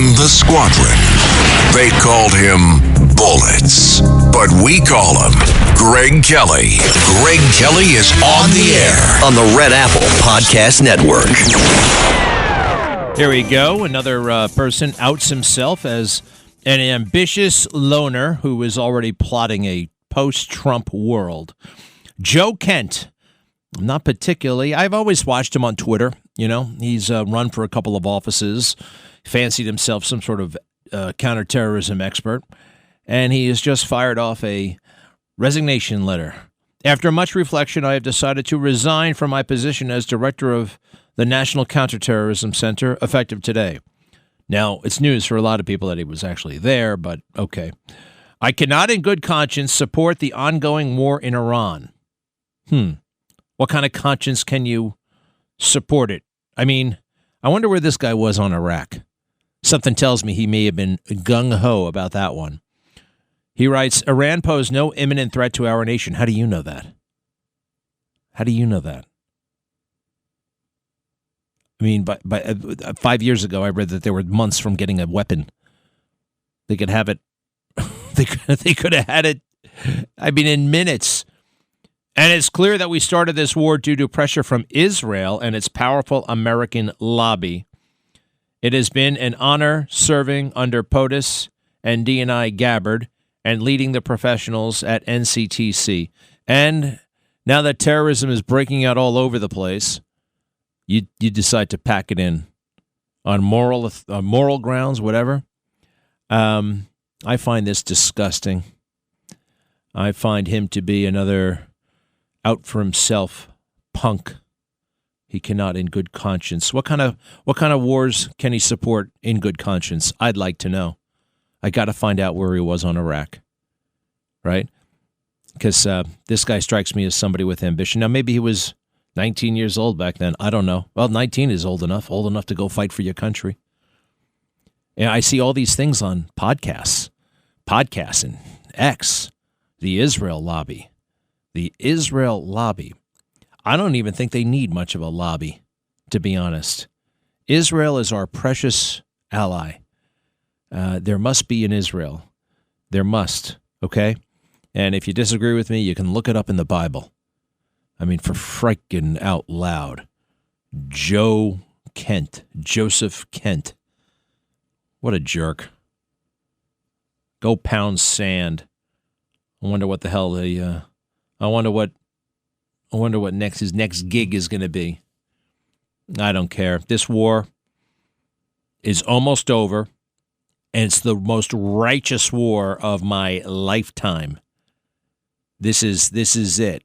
in the squadron. They called him Bullets, but we call him Greg Kelly. Greg Kelly is on the air on the Red Apple Podcast Network. Here we go. Another person outs himself as an ambitious loner who is already plotting a post-Trump world. Joe Kent. Not particularly. I've always watched him on Twitter. You know, he's run for a couple of offices, fancied himself some sort of counterterrorism expert, and he has just fired off a resignation letter. After much reflection, I have decided to resign from my position as director of the National Counterterrorism Center, effective today. Now, it's news for a lot of people that he was actually there, but okay. I cannot in good conscience support the ongoing war in Iran. What kind of conscience can you support it? I mean, I wonder where this guy was on Iraq. Something tells me he may have been gung-ho about that one. He writes, Iran posed no imminent threat to our nation. How do you know that? How do you know that? I mean, by 5 years ago, I read that they were months from getting a weapon. They could have it. They could have had it, I mean, in minutes. And it's clear that we started this war due to pressure from Israel and its powerful American lobby. It has been an honor serving under POTUS and D&I Gabbard and leading the professionals at NCTC. And now that terrorism is breaking out all over the place, you decide to pack it in on moral grounds, whatever. I find this disgusting. I find him to be another out for himself punk. He cannot in good conscience. What kind of wars can he support in good conscience? I'd like to know. I got to find out where he was on Iraq, right? Because this guy strikes me as somebody with ambition. Now, maybe he was 19 years old back then. I don't know. Well, 19 is old enough to go fight for your country. And I see all these things on podcasts and X, the Israel lobby. The Israel lobby. I don't even think they need much of a lobby, to be honest. Israel is our precious ally. There must be an Israel. There must, okay? And if you disagree with me, you can look it up in the Bible. I mean, for frickin' out loud. Joseph Kent. What a jerk. Go pound sand. I wonder what the hell I wonder what his next gig is going to be. I don't care. This war is almost over, and it's the most righteous war of my lifetime. This is it.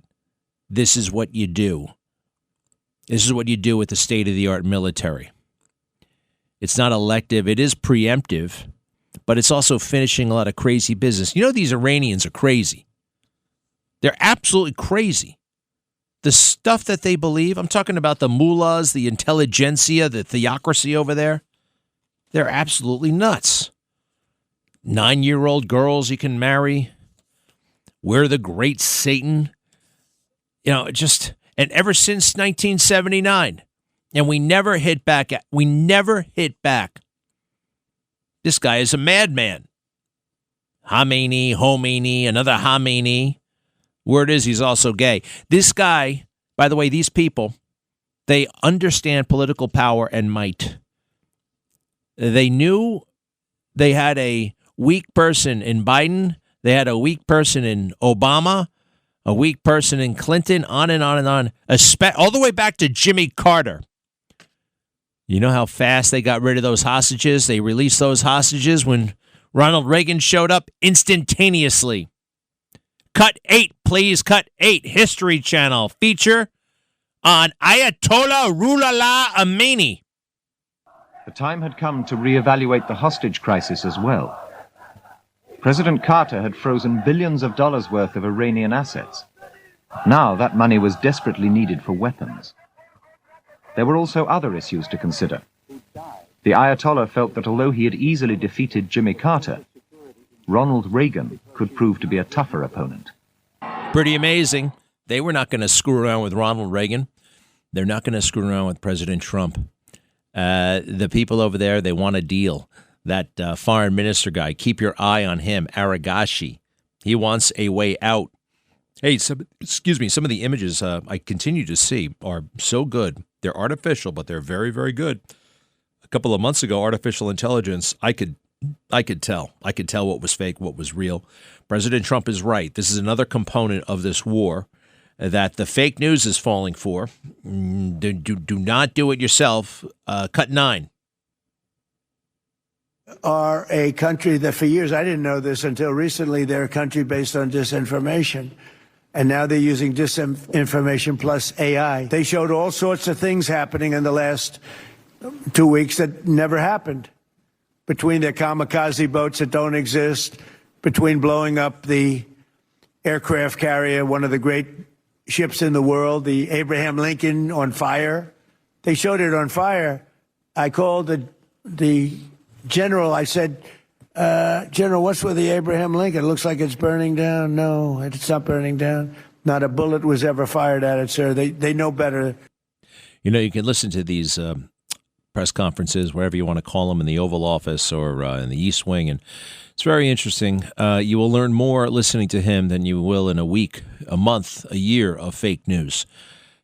This is what you do. This is what you do with the state-of-the-art military. It's not elective. It is preemptive, but it's also finishing a lot of crazy business. You know, these Iranians are crazy. They're absolutely crazy. The stuff that they believe, I'm talking about the mullahs, the intelligentsia, the theocracy over there, they're absolutely nuts. 9-year-old girls you can marry. We're the great Satan. You know, and ever since 1979, and we never hit back. This guy is a madman. Khomeini, another Khomeini. Word is he's also gay. This guy, by the way, these people, they understand political power and might. They knew they had a weak person in Biden. They had a weak person in Obama, a weak person in Clinton, on and on and on, all the way back to Jimmy Carter. You know how fast they got rid of those hostages? They released those hostages when Ronald Reagan showed up instantaneously. Cut 8, please. Cut 8. History Channel feature on Ayatollah Ruhollah Khomeini. The time had come to reevaluate the hostage crisis as well. President Carter had frozen billions of dollars worth of Iranian assets. Now that money was desperately needed for weapons. There were also other issues to consider. The Ayatollah felt that although he had easily defeated Jimmy Carter, Ronald Reagan could prove to be a tougher opponent. Pretty amazing. They were not going to screw around with Ronald Reagan. They're not going to screw around with President Trump. The people over there, they want a deal. that foreign minister guy. Keep your eye on him, Aragashi. He wants a way out. Hey, some of the images I continue to see are so good. They're artificial, but they're very, very good. A couple of months ago, artificial intelligence, I could tell. I could tell what was fake, what was real. President Trump is right. This is another component of this war that the fake news is falling for. Do not do it yourself. Cut 9. Are a country that for years, I didn't know this until recently, they're a country based on disinformation. And now they're using disinformation plus AI. They showed all sorts of things happening in the last 2 weeks that never happened. Between their kamikaze boats that don't exist, between blowing up the aircraft carrier, one of the great ships in the world, the Abraham Lincoln, on fire. They showed it on fire. I called the general. I said, General, what's with the Abraham Lincoln? It looks like it's burning down. No, it's not burning down. Not a bullet was ever fired at it, sir. They know better. You know, you can listen to these press conferences, wherever you want to call them, in the Oval Office or in the East Wing, and it's very interesting. You will learn more listening to him than you will in a week, a month, a year of fake news.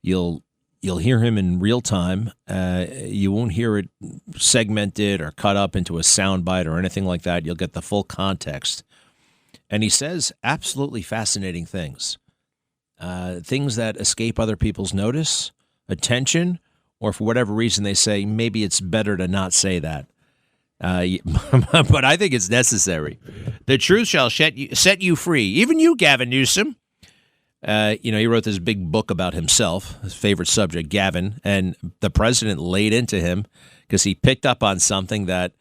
You'll hear him in real time. You won't hear it segmented or cut up into a soundbite or anything like that. You'll get the full context. And he says absolutely fascinating things. Things that escape other people's notice, attention, or for whatever reason they say, maybe it's better to not say that. But I think it's necessary. The truth shall set you free. Even you, Gavin Newsom. He wrote this big book about himself, his favorite subject, Gavin, and the president laid into him because he picked up on something that,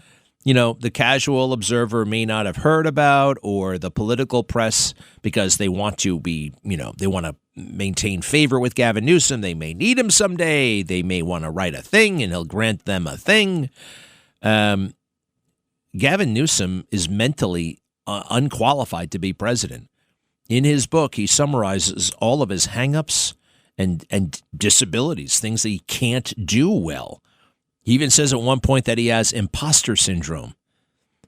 the casual observer may not have heard about, or the political press, because they want to be, they want to maintain favor with Gavin Newsom. They may need him someday. They may want to write a thing and he'll grant them a thing. Gavin Newsom is mentally unqualified to be president. In his book, he summarizes all of his hangups and disabilities, things that he can't do well. He even says at one point that he has imposter syndrome.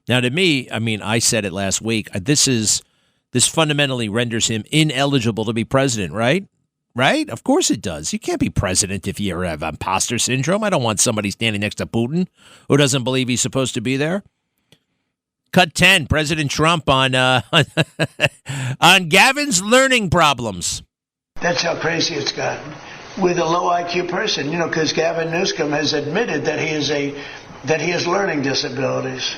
Now, to me, I said it last week, this fundamentally renders him ineligible to be president, right? Right? Of course it does. You can't be president if you have imposter syndrome. I don't want somebody standing next to Putin who doesn't believe he's supposed to be there. Cut 10, President Trump on on Gavin's learning problems. That's how crazy it's gotten with a low IQ person, because Gavin Newsom has admitted that he has learning disabilities.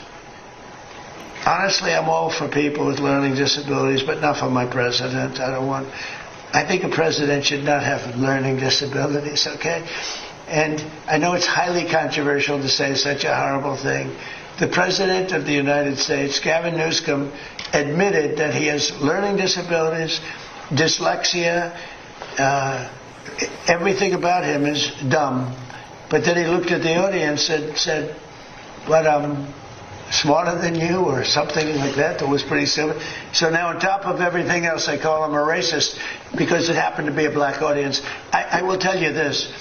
Honestly, I'm all for people with learning disabilities, but not for my president. I think a president should not have learning disabilities, okay? And I know it's highly controversial to say such a horrible thing. The President of the United States, Gavin Newsom, admitted that he has learning disabilities, dyslexia, everything about him is dumb. But then he looked at the audience and said, but I'm smarter than you, or something like that. That was pretty simple. So now on top of everything else, I call him a racist because it happened to be a black audience. I will tell you this.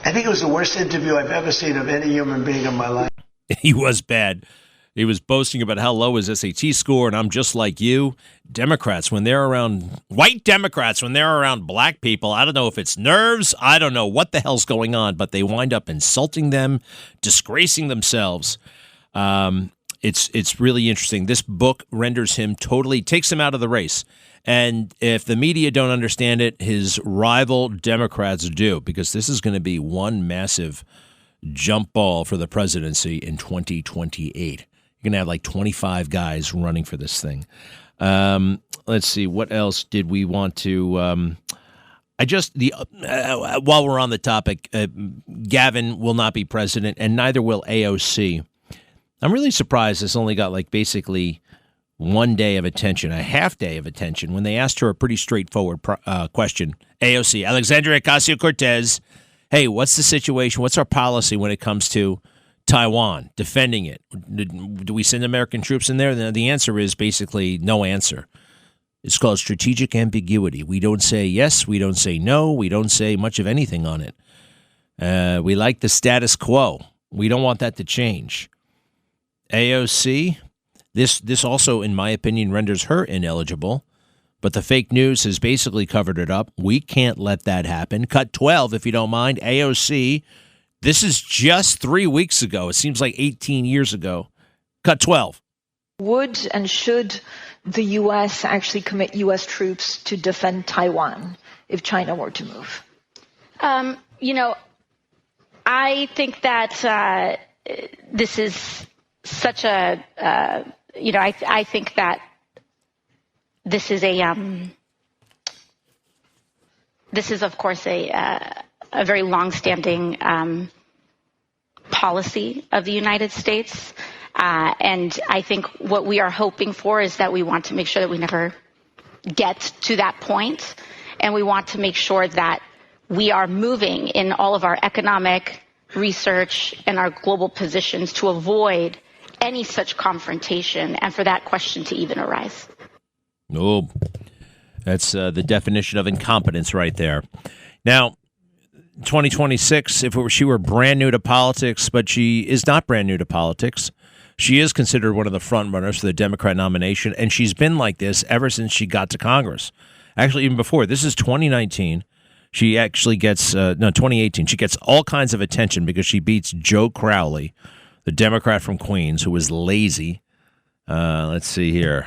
I think it was the worst interview I've ever seen of any human being in my life. He was bad. He was boasting about how low his SAT score, and I'm just like you. Democrats, when they're around, white Democrats, when they're around black people, I don't know if it's nerves, I don't know what the hell's going on, but they wind up insulting them, disgracing themselves. It's really interesting. This book renders him takes him out of the race. And if the media don't understand it, his rival Democrats do, because this is going to be one massive jump ball for the presidency in 2028. You're going to have like 25 guys running for this thing. Let's see. What else did we want to while we're on the topic, Gavin will not be president, and neither will AOC. I'm really surprised this only got like basically 1 day of attention, a half day of attention, when they asked her a pretty straightforward question. AOC, Alexandria Ocasio-Cortez, hey, what's the situation? What's our policy when it comes to Taiwan, defending it? Do we send American troops in there? The answer is basically no answer. It's called strategic ambiguity. We don't say yes. We don't say no. We don't say much of anything on it. We like the status quo. We don't want that to change. AOC, this also, in my opinion, renders her ineligible. But the fake news has basically covered it up. We can't let that happen. Cut 12, if you don't mind. AOC, this is just 3 weeks ago. It seems like 18 years ago. Cut 12. Would and should the U.S. actually commit U.S. troops to defend Taiwan if China were to move? I think that this is such a, I think that this is of course a very longstanding policy of the United States. And I think what we are hoping for is that we want to make sure that we never get to that point. And we want to make sure that we are moving in all of our economic research and our global positions to avoid any such confrontation and for that question to even arise. Oh, that's the definition of incompetence right there. Now, 2026, she were brand new to politics, but she is not brand new to politics. She is considered one of the front runners for the Democrat nomination, and she's been like this ever since she got to Congress. Actually, even before. This is 2019. She actually gets, 2018. She gets all kinds of attention because she beats Joe Crowley, the Democrat from Queens, who was lazy. Let's see here.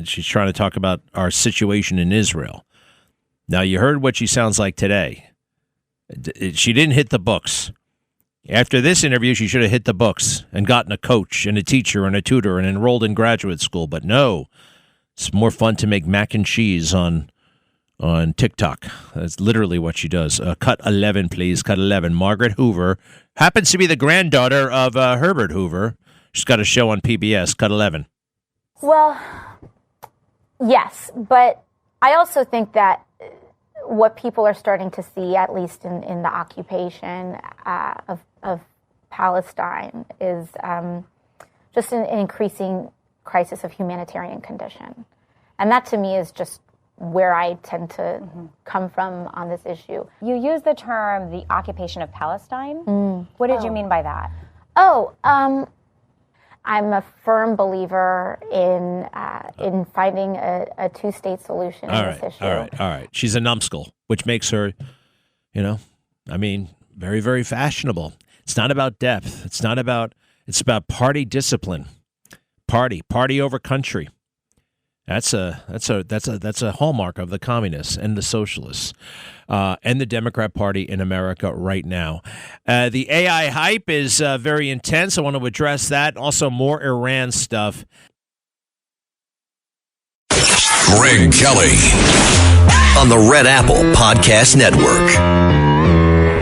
She's trying to talk about our situation in Israel. Now, you heard what she sounds like today. She didn't hit the books. After this interview, she should have hit the books and gotten a coach and a teacher and a tutor and enrolled in graduate school. But no, it's more fun to make mac and cheese on TikTok. That's literally what she does. Cut 11, please. Cut 11. Margaret Hoover happens to be the granddaughter of Herbert Hoover. She's got a show on PBS. Cut 11. Well, yes, but I also think that what people are starting to see, at least in the occupation of Palestine, is just an increasing crisis of humanitarian condition. And that, to me, is just where I tend to come from on this issue. You use the term the occupation of Palestine. What did you mean by that? I'm a firm believer in finding a two-state solution in this issue. All right. She's a numbskull, which makes her, very, very fashionable. It's not about depth. It's about party discipline. Party over country. That's a hallmark of the communists and the socialists and the Democrat Party in America right now. The AI hype is very intense. I want to address that. Also, more Iran stuff. Greg Kelly on the Red Apple Podcast Network.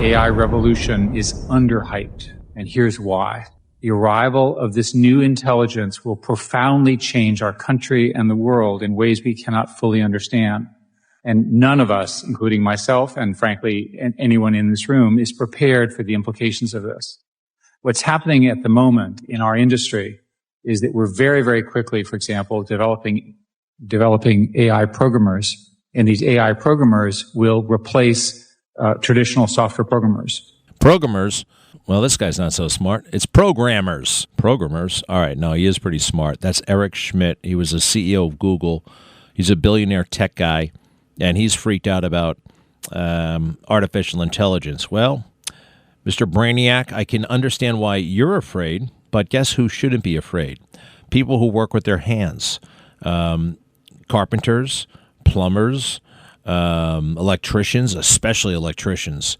AI revolution is underhyped, and here's why. The arrival of this new intelligence will profoundly change our country and the world in ways we cannot fully understand. And none of us, including myself and frankly anyone in this room, is prepared for the implications of this. What's happening at the moment in our industry is that we're very, very quickly, for example, developing AI programmers, and these AI programmers will replace traditional software programmers. Programmers? Well, this guy's not so smart. It's programmers. Programmers. All right. No, he is pretty smart. That's Eric Schmidt. He was the CEO of Google. He's a billionaire tech guy, and he's freaked out about artificial intelligence. Well, Mr. Brainiac, I can understand why you're afraid, but guess who shouldn't be afraid? People who work with their hands. Carpenters, plumbers, electricians, especially electricians.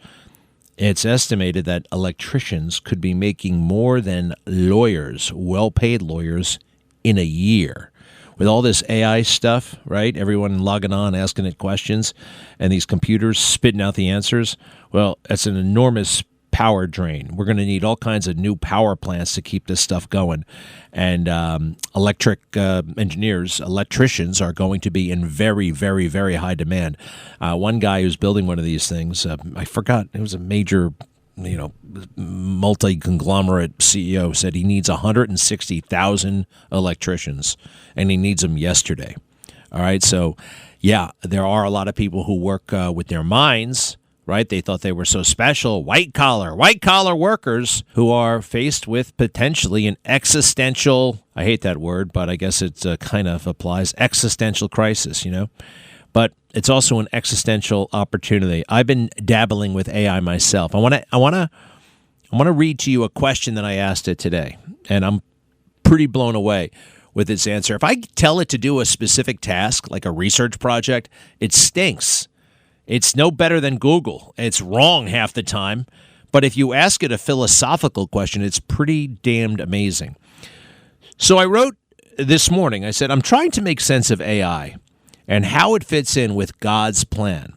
It's estimated that electricians could be making more than lawyers, well-paid lawyers, in a year. With all this AI stuff, right? Everyone logging on, asking it questions, and these computers spitting out the answers. Well, that's an enormous power drain. We're going to need all kinds of new power plants to keep this stuff going. And electric engineers, electricians are going to be in very, very, very high demand. One guy who's building one of these things, I forgot, it was a major, multi-conglomerate CEO, said he needs 160,000 electricians, and he needs them yesterday. All right, so, yeah, there are a lot of people who work with their minds, right? They thought they were so special. White collar workers who are faced with potentially an existential, I hate that word, but I guess it kind of applies, existential crisis, But it's also an existential opportunity. I've been dabbling with AI myself. I want to read to you a question that I asked it today, and I'm pretty blown away with its answer. If I tell it to do a specific task, like a research project, it stinks. It's no better than Google. It's wrong half the time. But if you ask it a philosophical question, it's pretty damned amazing. So I wrote this morning, I said, I'm trying to make sense of AI and how it fits in with God's plan.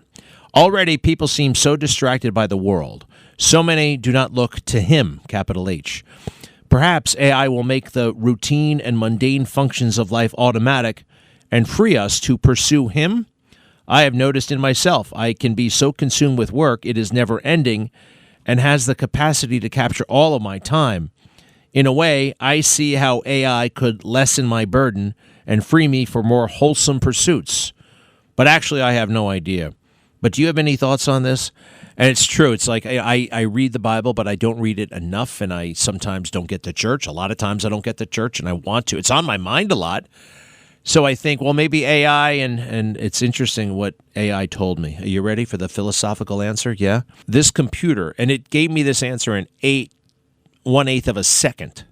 Already, people seem so distracted by the world. So many do not look to Him, capital H. Perhaps AI will make the routine and mundane functions of life automatic and free us to pursue Him. I have noticed in myself, I can be so consumed with work, it is never ending and has the capacity to capture all of my time. In a way, I see how AI could lessen my burden and free me for more wholesome pursuits. But actually, I have no idea. But do you have any thoughts on this? And it's true. It's like I read the Bible, but I don't read it enough, and I sometimes don't get to church. A lot of times I don't get to church, and I want to. It's on my mind a lot. So I think, well, maybe AI, and it's interesting what AI told me. Are you ready for the philosophical answer? Yeah? This computer, and it gave me this answer in 1/8 of a second.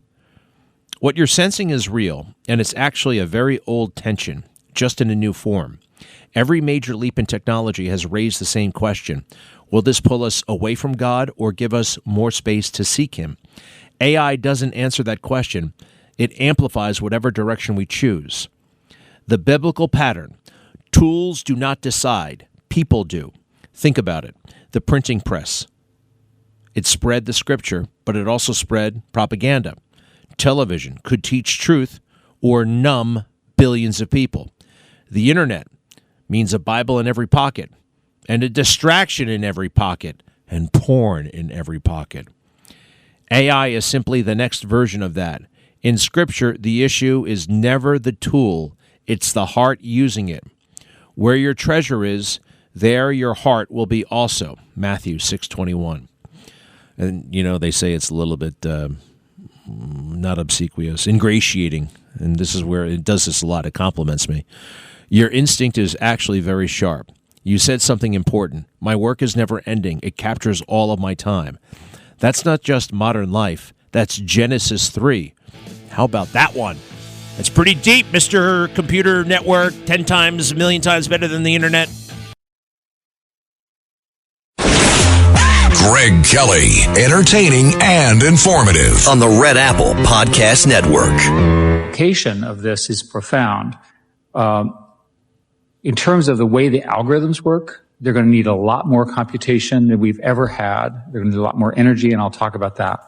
What you're sensing is real, and it's actually a very old tension, just in a new form. Every major leap in technology has raised the same question. Will this pull us away from God or give us more space to seek Him? AI doesn't answer that question. It amplifies whatever direction we choose. The biblical pattern: tools do not decide, people do. Think about it. The printing press. It spread the scripture, but it also spread propaganda. Television could teach truth or numb billions of people. The internet means a Bible in every pocket, and a distraction in every pocket, and porn in every pocket. AI is simply the next version of that. In Scripture, the issue is never the tool, it's the heart using it. Where your treasure is, there your heart will be also. Matthew 6:21. And, they say it's a little bit, not obsequious, ingratiating. And this is where it does this a lot. It compliments me. Your instinct is actually very sharp. You said something important. My work is never ending. It captures all of my time. That's not just modern life. That's Genesis 3. How about that one? That's pretty deep, Mr. Computer Network. 10 times, a million times better than the internet. Greg Kelly, entertaining and informative on the Red Apple Podcast Network. The implication of this is profound. In terms of the way the algorithms work, they're going to need a lot more computation than we've ever had. They're going to need a lot more energy, and I'll talk about that.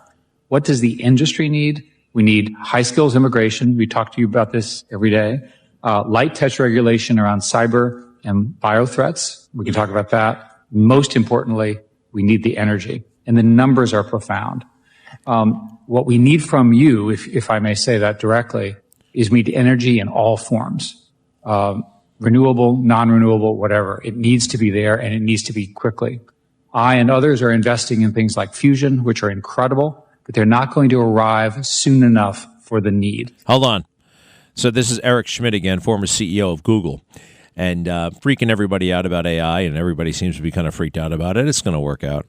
What does the industry need? We need high skills immigration. We talk to you about this every day. Light touch regulation around cyber and bio threats. We can talk about that. Most importantly, we need the energy, and the numbers are profound. What we need from you, if I may say that directly, is we need energy in all forms. Renewable, non-renewable, whatever. It needs to be there, and it needs to be quickly. I and others are investing in things like fusion, which are incredible, but they're not going to arrive soon enough for the need. Hold on. So this is Eric Schmidt again, former CEO of Google, and freaking everybody out about AI, and everybody seems to be kind of freaked out about it. It's going to work out.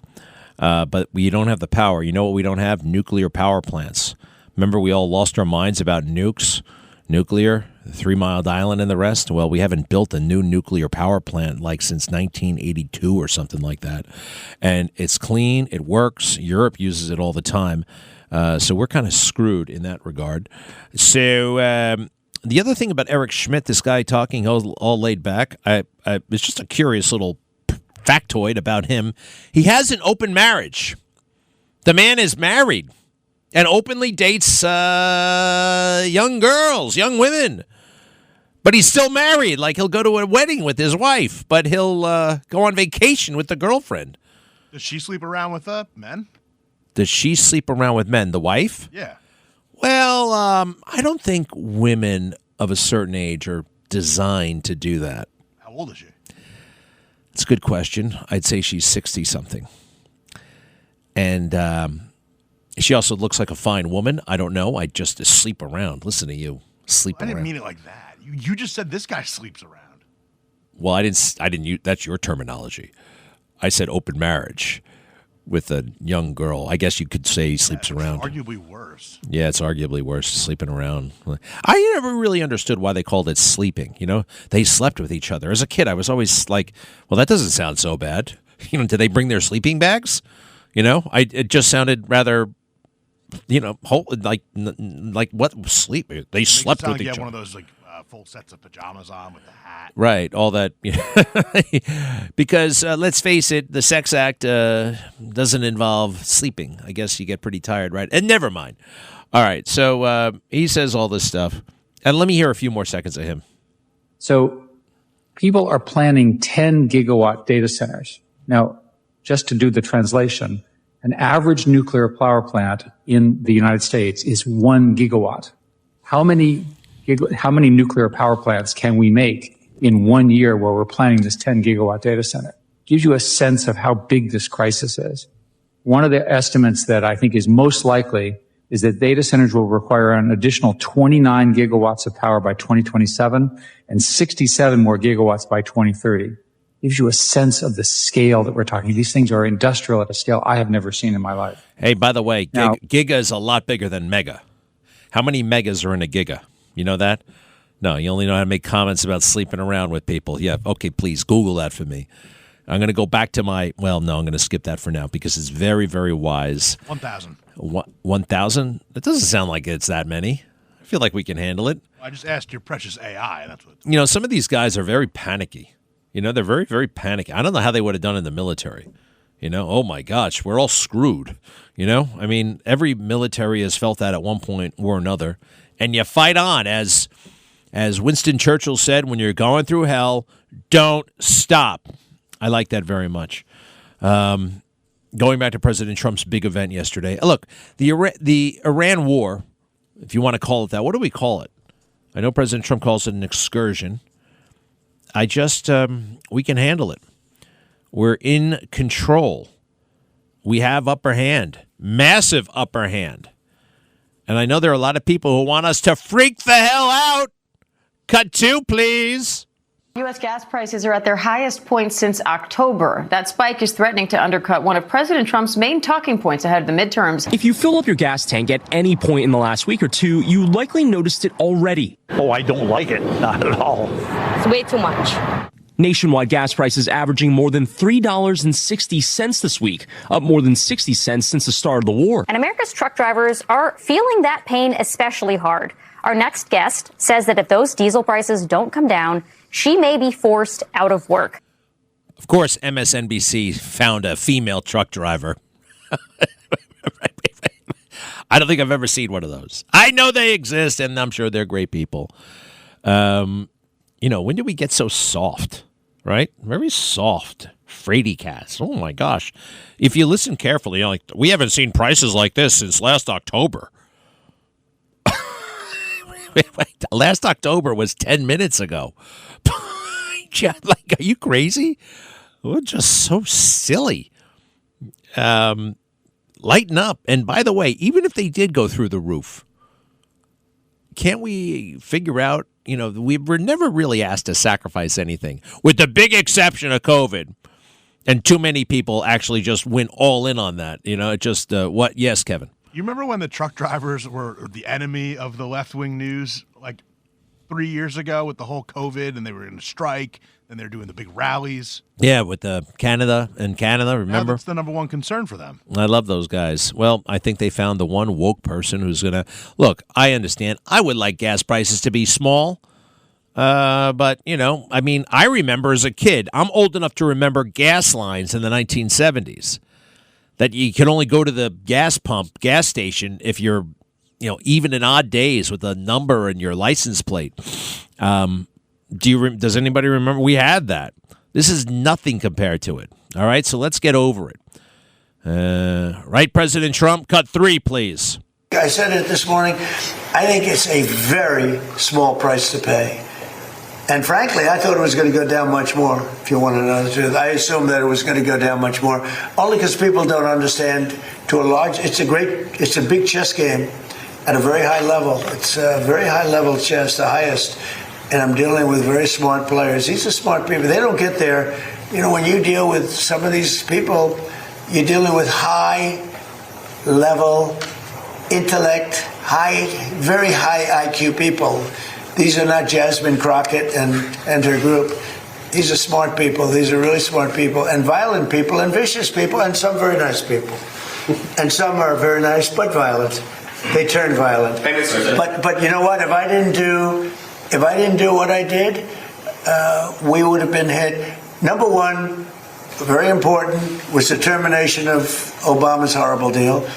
But we don't have the power. You know what we don't have? Nuclear power plants. Remember we all lost our minds about nukes? Nuclear, 3 Mile Island and the rest. Well, we haven't built a new nuclear power plant like since 1982 or something like that. And it's clean. It works. Europe uses it all the time. So we're kind of screwed in that regard. So the other thing about Eric Schmidt, this guy talking all laid back, it's just a curious little factoid about him. He has an open marriage. The man is married and openly dates young girls, young women. But he's still married. Like, he'll go to a wedding with his wife, but he'll go on vacation with the girlfriend. Does she sleep around with men? Does she sleep around with men, the wife? Yeah. Well, I don't think women of a certain age are designed to do that. How old is she? It's a good question. I'd say she's 60-something. And she also looks like a fine woman. I don't know. I just sleep around. Listen to you. Sleep around. I didn't mean it like that. You just said this guy sleeps around. Well, I didn't use, that's your terminology. I said open marriage with a young girl. I guess you could say he sleeps around. Arguably worse. Yeah, it's arguably worse, sleeping around. I never really understood why they called it sleeping. You know, they slept with each other. As a kid, I was always like, well, that doesn't sound so bad. You know, did they bring their sleeping bags? You know, it just sounded rather, you know, like what sleep? They slept with each other. You had one of those full sets of pajamas on with the hat. Right, all that. Because let's face it, the sex act doesn't involve sleeping. I guess you get pretty tired, right? And never mind. All right, so he says all this stuff. And let me hear a few more seconds of him. So people are planning 10 gigawatt data centers. Now, just to do the translation, an average nuclear power plant in the United States is 1 gigawatt. How many nuclear power plants can we make in 1 year where we're planning this 10 gigawatt data center? Gives you a sense of how big this crisis is. One of the estimates that I think is most likely is that data centers will require an additional 29 gigawatts of power by 2027 and 67 more gigawatts by 2030. Gives you a sense of the scale that we're talking. These things are industrial at a scale I have never seen in my life. Hey, by the way, giga is a lot bigger than mega. How many megas are in a giga? You know that? No, you only know how to make comments about sleeping around with people. Yeah, okay, please Google that for me. I'm going to go back to I'm going to skip that for now because it's very, very wise. 1,000. 1,000? That doesn't sound like it's that many. I feel like we can handle it. I just asked your precious AI. That's what. You know, some of these guys are very panicky. You know, they're very, very panicky. I don't know how they would have done in the military. You know, oh my gosh, we're all screwed. You know, I mean, every military has felt that at one point or another. And you fight on, as Winston Churchill said, when you're going through hell, don't stop. I like that very much. Going back to President Trump's big event yesterday. Look, the Iran war, if you want to call it that, what do we call it? I know President Trump calls it an excursion. We can handle it. We're in control. We have upper hand, massive upper hand. And I know there are a lot of people who want us to freak the hell out. Cut 2, please. U.S. gas prices are at their highest point since October. That spike is threatening to undercut one of President Trump's main talking points ahead of the midterms. If you fill up your gas tank at any point in the last week or two, you likely noticed it already. Oh, I don't like it. Not at all. It's way too much. Nationwide gas prices averaging more than $3.60 this week, up more than 60 cents since the start of the war. And America's truck drivers are feeling that pain especially hard. Our next guest says that if those diesel prices don't come down, she may be forced out of work. Of course, MSNBC found a female truck driver. I don't think I've ever seen one of those. I know they exist, and I'm sure they're great people. You know, when did we get so soft, right? Very soft. Fraidy cats. Oh, my gosh. If you listen carefully, you're like, we haven't seen prices like this since last October. Last October was 10 minutes ago. Like, are you crazy? We're just so silly. Lighten up. And by the way, even if they did go through the roof, can't we figure out, you know, we were never really asked to sacrifice anything, with the big exception of COVID. And too many people actually just went all in on that. You know, it just, what? Yes, Kevin. You remember when the truck drivers were the enemy of the left-wing news, like 3 years ago with the whole COVID, and they were in a strike, and they were doing the big rallies? Yeah, with Canada, remember? Now that's the number one concern for them. I love those guys. Well, I think they found the one woke person who's going to... Look, I understand. I would like gas prices to be small. But, you know, I mean, I remember as a kid, I'm old enough to remember gas lines in the 1970s. That you can only go to the gas station, if you're, you know, even in odd days with a number and your license plate. Does anybody remember? We had that. This is nothing compared to it. All right, so let's get over it. Right, President Trump? Cut 3, please. I said it this morning. I think it's a very small price to pay. And frankly, I thought it was going to go down much more, if you want to know the truth. I assumed that it was going to go down much more, only because people don't understand to a large, it's a big chess game at a very high level. It's a very high level chess, the highest. And I'm dealing with very smart players. These are smart people. They don't get there. You know, when you deal with some of these people, you're dealing with high level intellect, very high IQ people. These are not Jasmine Crockett and her group. These are smart people. These are really smart people, and violent people, and vicious people, and some very nice people. And some are very nice but violent. They turn violent. But you know what? If I didn't do what I did, we would have been hit. Number one, very important, was the termination of Obama's horrible deal.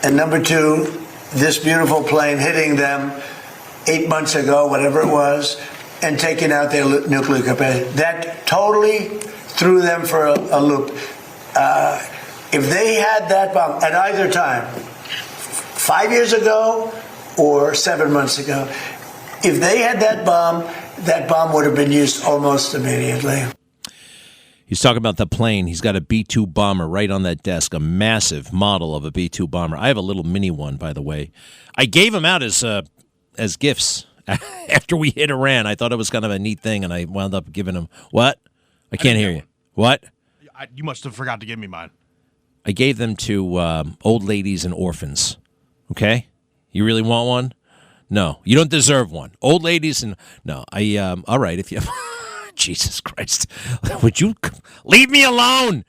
And number two, this beautiful plane hitting them 8 months ago, whatever it was, and taking out their nuclear capacity. That totally threw them for a loop. If they had that bomb at either time, 5 years ago or 7 months ago, if they had that bomb would have been used almost immediately. He's talking about the plane. He's got a B-2 bomber right on that desk, a massive model of a B-2 bomber. I have a little mini one, by the way. I gave him out as gifts after we hit Iran. I thought it was kind of a neat thing, and I wound up giving him what? I can't hear you. What? You must have forgot to give me mine. I gave them to old ladies and orphans. Okay? You really want one? No, you don't deserve one. Old ladies and no. All right, if you Jesus Christ. Would you leave me alone?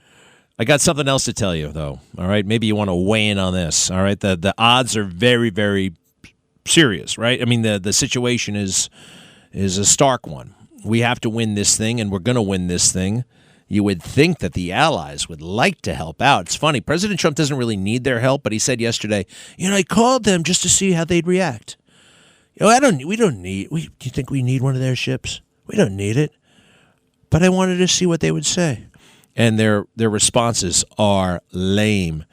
I got something else to tell you, though. All right, maybe you want to weigh in on this. All right, the odds are very, very serious, right? I mean, the situation is a stark one. We have to win this thing, and we're going to win this thing. You would think that the allies would like to help out. It's funny. President Trump doesn't really need their help, but he said yesterday, I called them just to see how they'd react. Do you think we need one of their ships? We don't need it. But I wanted to see what they would say. And their responses are lame.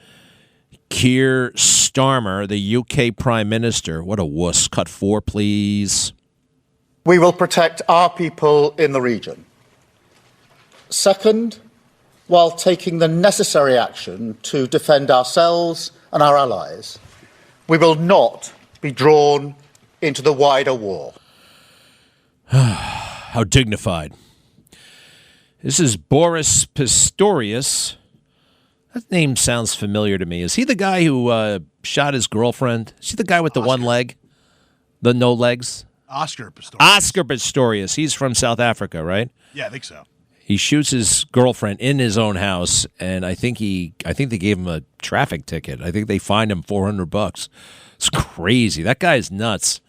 Keir Starmer, the UK Prime Minister, what a wuss. Cut 4, please. We will protect our people in the region. Second, while taking the necessary action to defend ourselves and our allies, we will not be drawn into the wider war. How dignified. This is Boris Pistorius. That name sounds familiar to me. Is he the guy who shot his girlfriend? Is he the guy with the one leg? The no legs? Oscar Pistorius. Oscar Pistorius. He's from South Africa, right? Yeah, I think so. He shoots his girlfriend in his own house, and I think they gave him a traffic ticket. I think they fined him $400. It's crazy. That guy's nuts.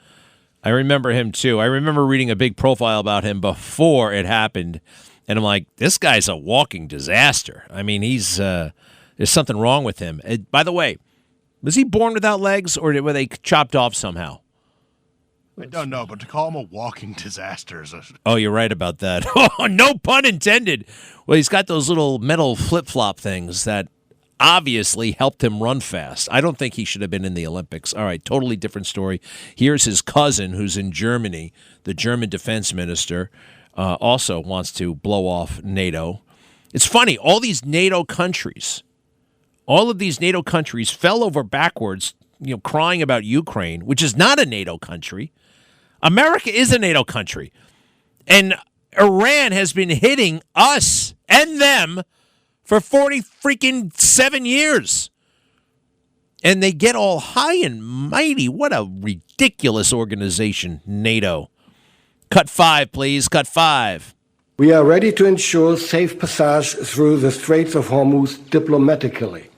I remember him, too. I remember reading a big profile about him before it happened, and I'm like, this guy's a walking disaster. I mean, there's something wrong with him. By the way, was he born without legs, or were they chopped off somehow? I don't know, but to call him a walking disaster is Oh, you're right about that. Oh, no pun intended. Well, he's got those little metal flip-flop things that obviously helped him run fast. I don't think he should have been in the Olympics. All right, totally different story. Here's his cousin who's in Germany, the German defense minister, also wants to blow off NATO. It's funny, all of these NATO countries fell over backwards, crying about Ukraine, which is not a NATO country. America is a NATO country. And Iran has been hitting us and them for 7 years. And they get all high and mighty. What a ridiculous organization, NATO. Cut 5, please. Cut 5. We are ready to ensure safe passage through the Straits of Hormuz diplomatically.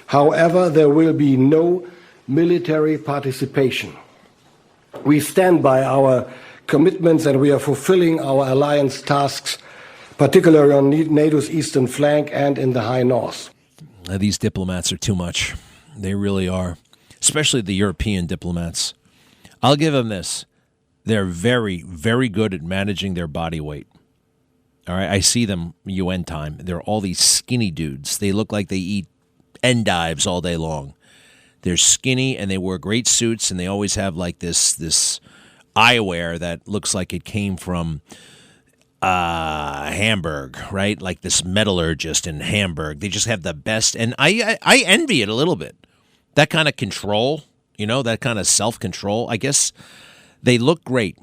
However, there will be no military participation. We stand by our commitments and we are fulfilling our alliance tasks, particularly on NATO's eastern flank and in the high north. These diplomats are too much. They really are, especially the European diplomats. I'll give them this. They're very, very good at managing their body weight. All right, I see them UN time. They're all these skinny dudes. They look like they eat endives all day long. They're skinny and they wear great suits and they always have like this eyewear that looks like it came from Hamburg, right? Like this metallurgist in Hamburg. They just have the best, and I envy it a little bit. That kind of control, that kind of self-control. I guess they look great,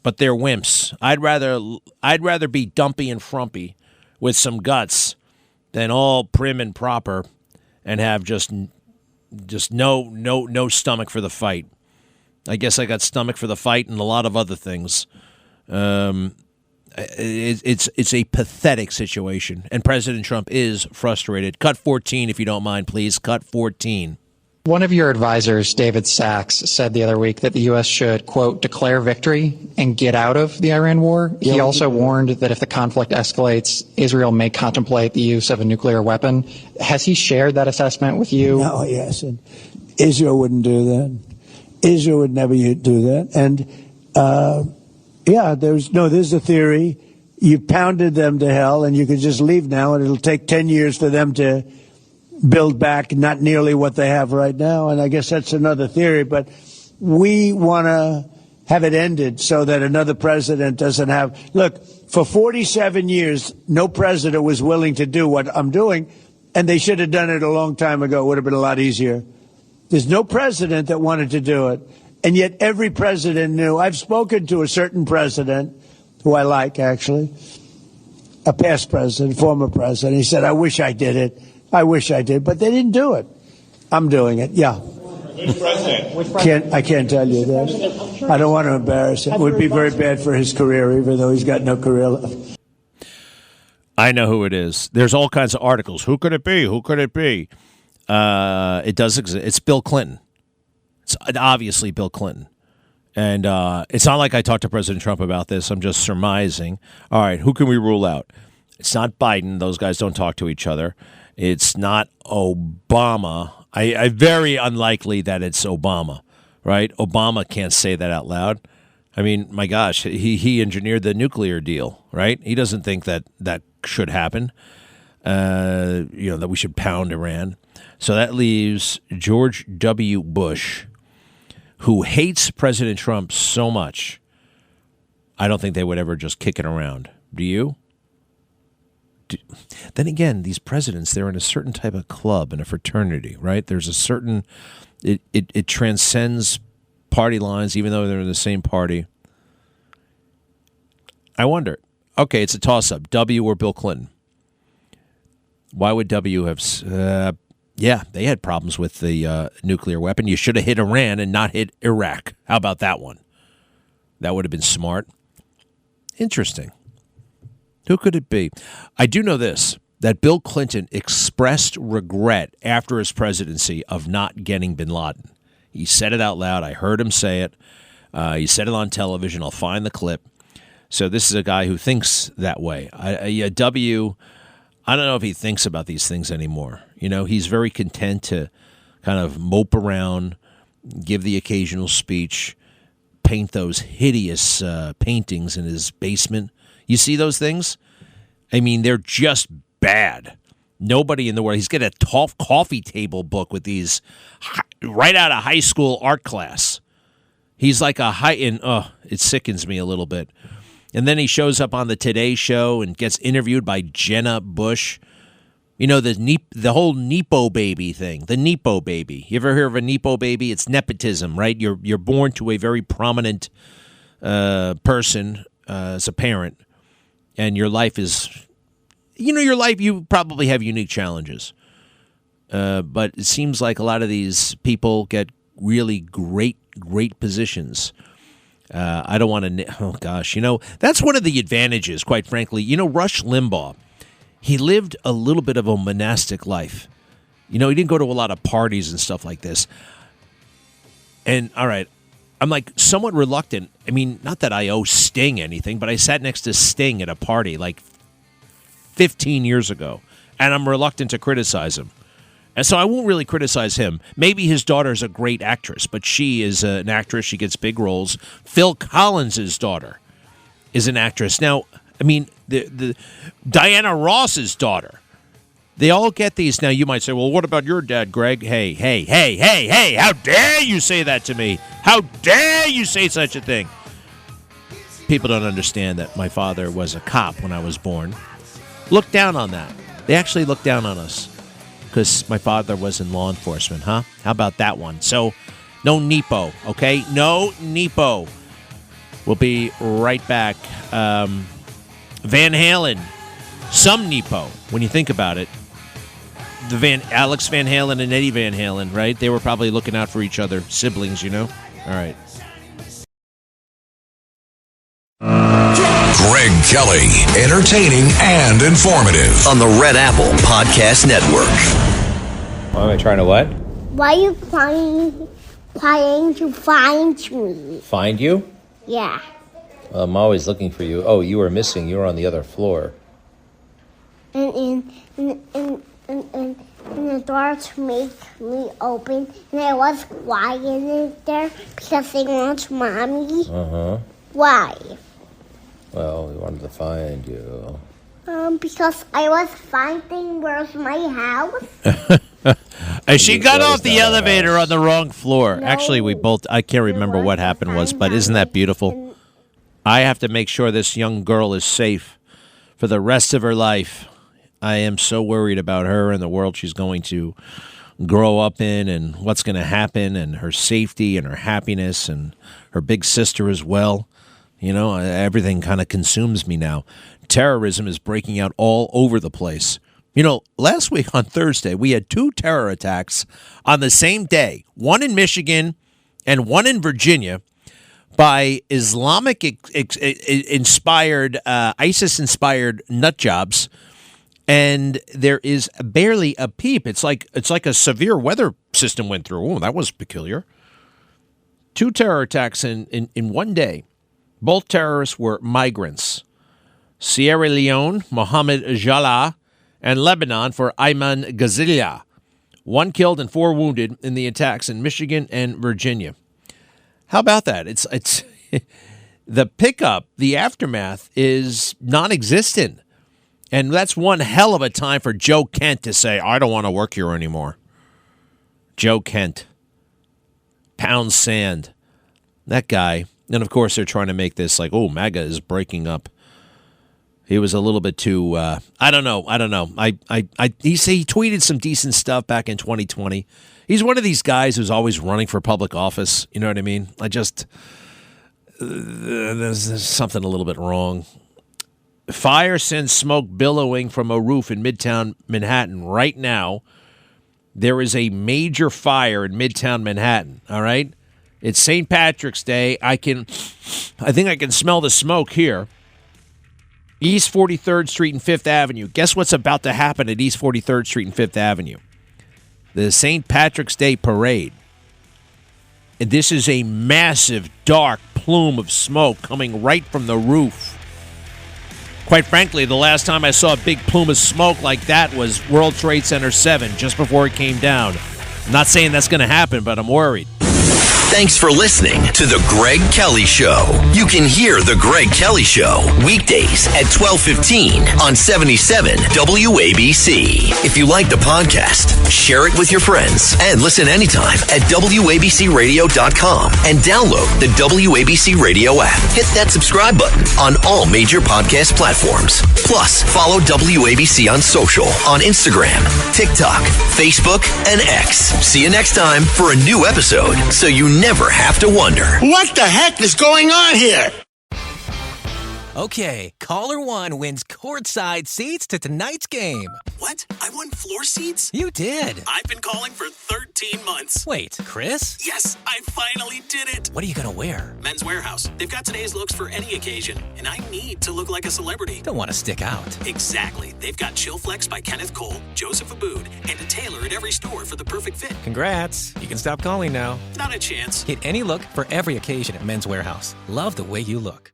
but they're wimps. I'd rather be dumpy and frumpy with some guts than all prim and proper and have just no stomach for the fight. I guess I got stomach for the fight and a lot of other things. It's a pathetic situation, and President Trump is frustrated. Cut 14, if you don't mind, please. Cut 14. One of your advisors, David Sachs, said the other week that the U.S. should, quote, declare victory and get out of the Iran war. He also warned that if the conflict escalates, Israel may contemplate the use of a nuclear weapon. Has he shared that assessment with you? No, he hasn't. Israel wouldn't do that. Israel would never do that. And, there's a theory. You pounded them to hell, and you can just leave now, and it'll take 10 years for them to build back not nearly what they have right now. And I guess that's another theory. But we want to have it ended so that another president doesn't have. Look, for 47 years, no president was willing to do what I'm doing, and they should have done it a long time ago. It would have been a lot easier. There's no president that wanted to do it. And yet every president knew. I've spoken to a certain president, who I like, actually, a past president, former president. He said, I wish I did it. I wish I did. But they didn't do it. I'm doing it. Yeah. Which president? I can't tell you that. I don't want to embarrass him. It would be very bad for his career, even though he's got no career left. I know who it is. There's all kinds of articles. Who could it be? Who could it be? It does exist. It's Bill Clinton. It's obviously Bill Clinton. And it's not like I talked to President Trump about this. I'm just surmising. All right, who can we rule out? It's not Biden. Those guys don't talk to each other. It's not Obama. I very unlikely that it's Obama, right? Obama can't say that out loud. I mean, my gosh, he engineered the nuclear deal, right? He doesn't think that should happen, that we should pound Iran. So that leaves George W. Bush, who hates President Trump so much, I don't think they would ever just kick it around. Do you? Then again, these presidents, they're in a certain type of club and a fraternity, right? There's a certain, it transcends party lines, even though they're in the same party. I wonder. Okay, it's a toss-up. W or Bill Clinton? Why would W have... they had problems with the nuclear weapon. You should have hit Iran and not hit Iraq. How about that one? That would have been smart. Interesting. Who could it be? I do know this, that Bill Clinton expressed regret after his presidency of not getting bin Laden. He said it out loud. I heard him say it. He said it on television. I'll find the clip. So this is a guy who thinks that way. W, I don't know if he thinks about these things anymore. He's very content to kind of mope around, give the occasional speech, paint those hideous paintings in his basement. You see those things? I mean, they're just bad. Nobody in the world. He's got a coffee table book with these right out of high school art class. He's like it sickens me a little bit. And then he shows up on the Today Show and gets interviewed by Jenna Bush. The whole Nepo baby thing, the Nepo baby. You ever hear of a Nepo baby? It's nepotism, right? You're born to a very prominent person as a parent, and your life is, you probably have unique challenges. But it seems like a lot of these people get really great positions. I don't want to, oh gosh, that's one of the advantages, quite frankly. Rush Limbaugh, he lived a little bit of a monastic life. He didn't go to a lot of parties and stuff like this. And all right, I'm like somewhat reluctant. I mean, not that I owe Sting anything, but I sat next to Sting at a party like 15 years ago, and I'm reluctant to criticize him. And so I won't really criticize him. Maybe his daughter's a great actress, but she is an actress. She gets big roles. Phil Collins' daughter is an actress. Now, I mean, the Diana Ross's daughter. They all get these. Now, you might say, well, what about your dad, Greg? Hey, how dare you say that to me? How dare you say such a thing? people don't understand that my father was a cop when I was born. Look down on that. They actually look down on us because my father was in law enforcement, huh? How about that one? So, no Nepo, okay? No Nepo. We'll be right back. Van Halen, some Nepo, when you think about it. Alex Van Halen and Eddie Van Halen, right? They were probably looking out for each other, siblings, you know? All right. Greg Kelly, entertaining and informative on the Red Apple Podcast Network. Why am I trying to what? Why are you trying to find me? Find you? Yeah. I'm always looking for you. Oh, you were missing. You were on the other floor. And the door to make me open, and I was quiet in there because they want mommy. Uh-huh. Why? Well, we wanted to find you. Because I was finding where's my house. And she got off the elevator on the wrong floor. No. Actually, I can't remember what happened was, but isn't that beautiful? I have to make sure this young girl is safe for the rest of her life. I am so worried about her and the world she's going to grow up in and what's going to happen and her safety and her happiness and her big sister as well. You know, everything kind of consumes me now. Terrorism is breaking out all over the place. You know, last week on Thursday, we had 2 terror attacks on the same day, one in Michigan and one in Virginia by Islamic-inspired, ISIS-inspired nut jobs. And there is barely a peep. It's like a severe weather system went through. Oh, that was peculiar. 2 terror attacks in one day. Both terrorists were migrants. Sierra Leone, Mohammed Jallah, and Lebanon for Ayman Ghazilia. 1 killed and 4 wounded in the attacks in Michigan and Virginia. How about that? It's the pickup, the aftermath is non-existent. And that's one hell of a time for Joe Kent to say, I don't want to work here anymore. Joe Kent. Pound sand. That guy. And, of course, they're trying to make this like, oh, MAGA is breaking up. He was a little bit too, I don't know. He tweeted some decent stuff back in 2020. He's one of these guys who's always running for public office. You know what I mean? There's something a little bit wrong. Fire sends smoke billowing from a roof in Midtown Manhattan right now. There is a major fire in Midtown Manhattan, all right? It's St. Patrick's Day. I think I can smell the smoke here. East 43rd Street and 5th Avenue. Guess what's about to happen at East 43rd Street and 5th Avenue? The St. Patrick's Day Parade. And this is a massive, dark plume of smoke coming right from the roof. Quite frankly, the last time I saw a big plume of smoke like that was World Trade Center 7, just before it came down. I'm not saying that's going to happen, but I'm worried. Thanks for listening to The Greg Kelly Show. You can hear The Greg Kelly Show weekdays at 12:15 on 77 WABC. If you like the podcast, share it with your friends and listen anytime at WABCRadio.com and download the WABC Radio app. Hit that subscribe button on all major podcast platforms. Plus, follow WABC on social on Instagram, TikTok, Facebook, and X. See you next time for a new episode so you never have to wonder. What the heck is going on here? Okay, caller 1 wins courtside seats to tonight's game. What? I won floor seats? You did. I've been calling for 13 months. Wait, Chris? Yes, I finally did it. What are you going to wear? Men's Warehouse. They've got today's looks for any occasion, and I need to look like a celebrity. Don't want to stick out. Exactly. They've got Chill Flex by Kenneth Cole, Joseph Abood, and a tailor at every store for the perfect fit. Congrats. You can stop calling now. Not a chance. Get any look for every occasion at Men's Warehouse. Love the way you look.